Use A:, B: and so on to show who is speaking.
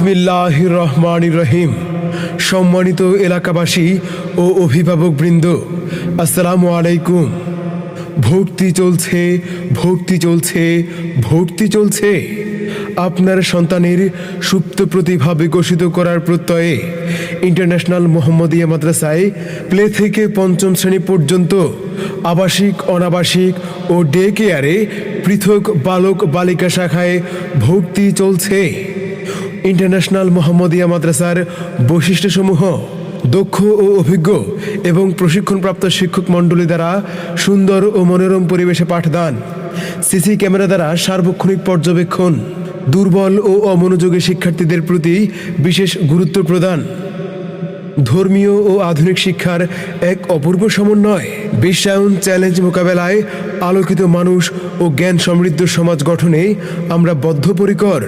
A: বিসমিল্লাহির রহমানির রহিম। সম্মানিত এলাকাবাসী ও অভিভাবকবৃন্দ, আসসালামু আলাইকুম। ভর্তি চলছে, ভর্তি চলছে, ভর্তি চলছে। আপনার সন্তানের সুপ্ত প্রতিভা বিকশিত করার প্রত্যয়ে ইন্টারন্যাশনাল মোহাম্মদিয়া মাদ্রাসায় প্লে থেকে পঞ্চম শ্রেণী পর্যন্ত আবাসিক, অনাবাসিক ও ডে কেয়ারে পৃথক বালক বালিকা শাখায় ভর্তি চলছে। ইন্টারন্যাশনাল মোহাম্মদিয়া মাদ্রাসার বৈশিষ্ট্যসমূহ: দক্ষ ও অভিজ্ঞ এবং প্রশিক্ষণপ্রাপ্ত শিক্ষক মণ্ডলী দ্বারা সুন্দর ও মনোরম পরিবেশে পাঠদান, সিসি ক্যামেরা দ্বারা সার্বক্ষণিক পর্যবেক্ষণ, দুর্বল ও অমনোযোগী শিক্ষার্থীদের প্রতি বিশেষ গুরুত্ব প্রদান, ধর্মীয় ও আধুনিক শিক্ষার এক অপূর্ব সমন্বয়, বিশ্বায়ন চ্যালেঞ্জ মোকাবেলায় আলোকিত মানুষ ও জ্ঞান সমৃদ্ধ সমাজ গঠনে আমরা বদ্ধপরিকর।